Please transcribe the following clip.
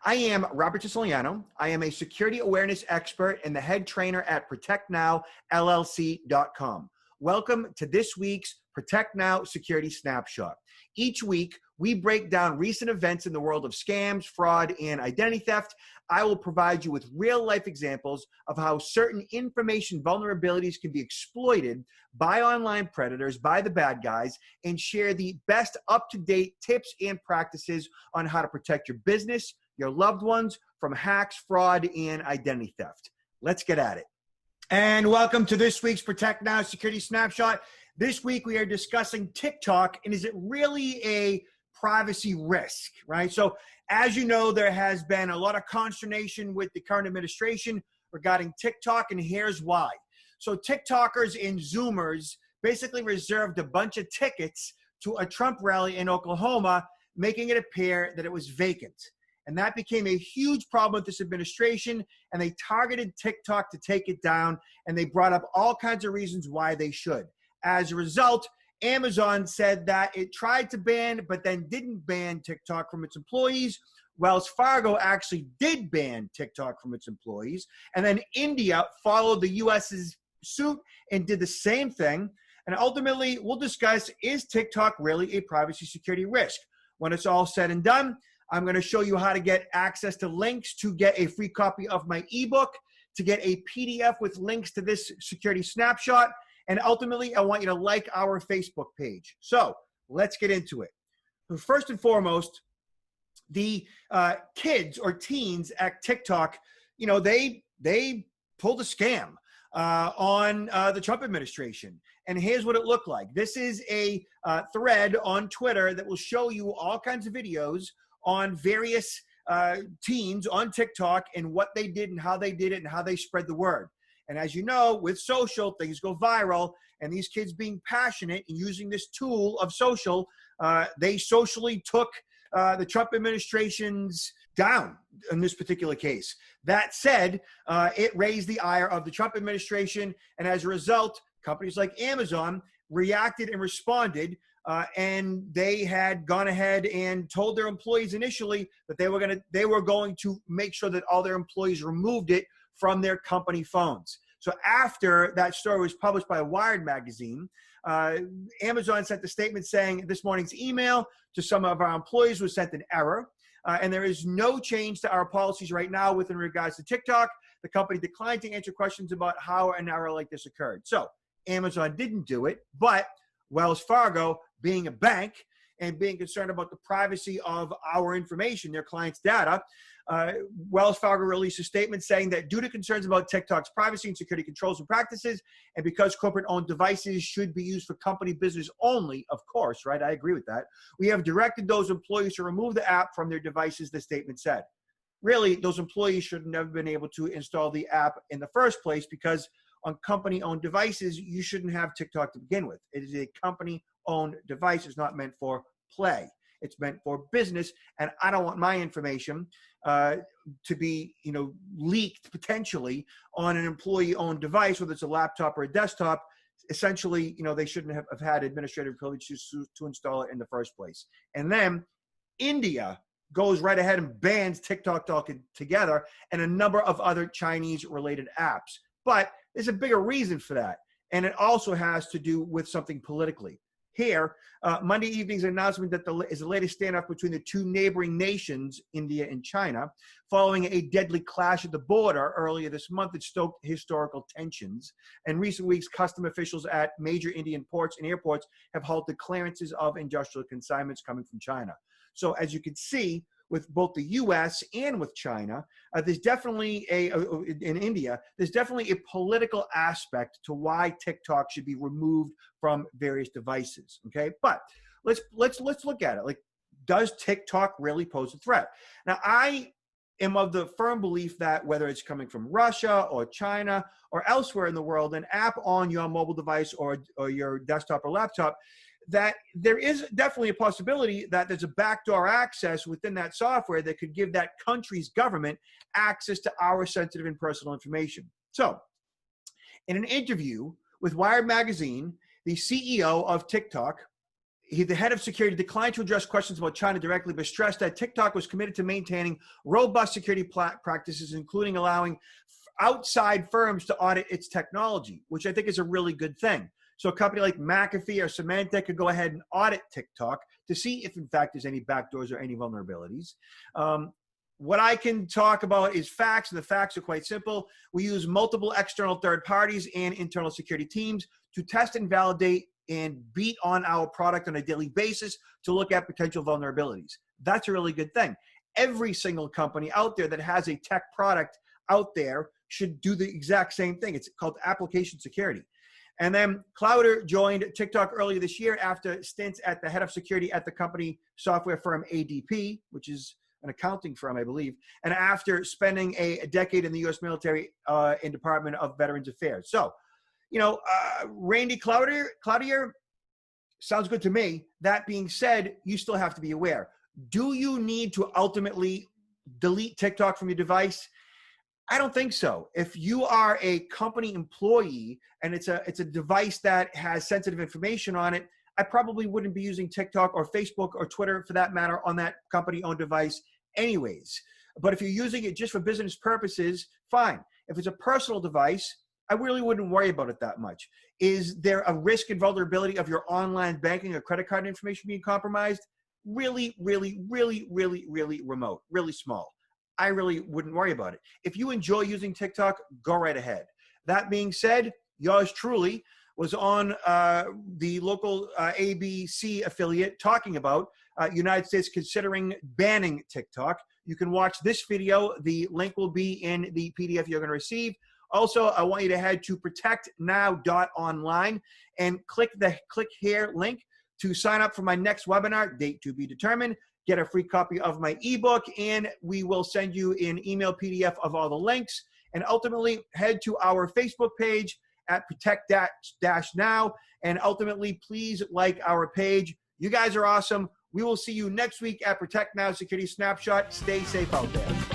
I am Robert Siciliano. I am a security awareness expert and the head trainer at ProtectNowLLC.com. Welcome to this week's Protect Now Security Snapshot. Each week, we break down recent events in the world of scams, fraud, and identity theft. I will provide you with real-life examples of how certain information vulnerabilities can be exploited by online predators, by the bad guys, and share the best up-to-date tips and practices on how to protect your business, your loved ones from hacks, fraud, and identity theft. Let's get at it. And welcome to this week's Protect Now Security Snapshot. This week we are discussing TikTok, and is it really a privacy risk, right? So as you know, there has been a lot of consternation with the current administration regarding TikTok, and here's why. So TikTokers and Zoomers basically reserved a bunch of tickets to a Trump rally in Oklahoma, making it appear that it was vacant. And that became a huge problem with this administration, and they targeted TikTok to take it down, and they brought up all kinds of reasons why they should. As a result, Amazon said that it tried to ban, but then didn't ban TikTok from its employees. Wells Fargo actually did ban TikTok from its employees. And then India followed the US's suit and did the same thing. And ultimately, we'll discuss, is TikTok really a privacy security risk? When it's all said and done, I'm going to show you how to get access to links to get a free copy of my ebook, to get a PDF with links to this security snapshot. And ultimately, I want you to like our Facebook page. So let's get into it. First and foremost, the kids or teens at TikTok, you know, they pulled a scam on the Trump administration. And here's what it looked like. This is a thread on Twitter that will show you all kinds of videos on various teens on TikTok and what they did and how they did it and how they spread the word. And as you know, with social, things go viral, and these kids being passionate and using this tool of social, they socially took the Trump administration's down in this particular case. That said, it raised the ire of the Trump administration, and as a result, companies like Amazon reacted and responded, and they had gone ahead and told their employees initially that they were going to make sure that all their employees removed it from their company phones. So after that story was published by Wired magazine, Amazon sent a statement saying this morning's email to some of our employees was sent an error, and there is no change to our policies right now with in regards to TikTok. The company declined to answer questions about how an error like this occurred. So Amazon didn't do it, but Wells Fargo, being a bank and being concerned about the privacy of our information, their clients' data, Wells Fargo released a statement saying that due to concerns about TikTok's privacy and security controls and practices, and because corporate-owned devices should be used for company business only, of course, right? I agree with that. We have directed those employees to remove the app from their devices, the statement said. Really, those employees should have never been able to install the app in the first place, because on company-owned devices, you shouldn't have TikTok to begin with. It is a company-owned device. It's not meant for play. It's meant for business, and I don't want my information to be, leaked potentially on an employee-owned device, whether it's a laptop or a desktop. Essentially, they shouldn't have had administrative privilege to install it in the first place. And then India goes right ahead and bans TikTok altogether and a number of other Chinese-related apps. But there's a bigger reason for that, and it also has to do with something politically. Here, Monday evening's announcement that is the latest standoff between the two neighboring nations, India and China, following a deadly clash at the border earlier this month that stoked historical tensions. In recent weeks, custom officials at major Indian ports and airports have halted clearances of industrial consignments coming from China. So as you can see, with both the U.S. and with China, there's definitely in India, there's definitely a political aspect to why TikTok should be removed from various devices. Okay, but let's look at it. Like, does TikTok really pose a threat? Now, I am of the firm belief that whether it's coming from Russia or China or elsewhere in the world, an app on your mobile device or your desktop or laptop, that there is definitely a possibility that there's a backdoor access within that software that could give that country's government access to our sensitive and personal information. So, in an interview with Wired magazine, the CEO of TikTok The head of security declined to address questions about China directly, but stressed that TikTok was committed to maintaining robust security practices, including allowing outside firms to audit its technology, which I think is a really good thing. So a company like McAfee or Symantec could go ahead and audit TikTok to see if, in fact, there's any backdoors or any vulnerabilities. What I can talk about is facts, and the facts are quite simple. We use multiple external third parties and internal security teams to test and validate and beat on our product on a daily basis to look at potential vulnerabilities. That's a really good thing. Every single company out there that has a tech product out there should do the exact same thing. It's called application security. And then Clowder joined TikTok earlier this year after stints at the head of security at the company software firm ADP, which is an accounting firm, I believe, and after spending a decade in the U.S. military and Department of Veterans Affairs. So, Randy Cloutier sounds good to me. That being said, you still have to be aware. Do you need to ultimately delete TikTok from your device? I don't think so. If you are a company employee and it's a device that has sensitive information on it, I probably wouldn't be using TikTok or Facebook or Twitter, for that matter, on that company-owned device anyways. But if you're using it just for business purposes, fine. If it's a personal device, I really wouldn't worry about it that much. Is there a risk and vulnerability of your online banking or credit card information being compromised? Really, really, really, really, really remote, really small. I really wouldn't worry about it. If you enjoy using TikTok, go right ahead. That being said, yours truly was on the local ABC affiliate talking about United States considering banning TikTok. You can watch this video. The link will be in the PDF you're going to receive. Also, I want you to head to protectnow.online and click the click here link to sign up for my next webinar, date to be determined. Get a free copy of my ebook, and we will send you an email PDF of all the links. And ultimately, head to our Facebook page at Protect-Now, and ultimately, please like our page. You guys are awesome. We will see you next week at Protect Now Security Snapshot. Stay safe out there.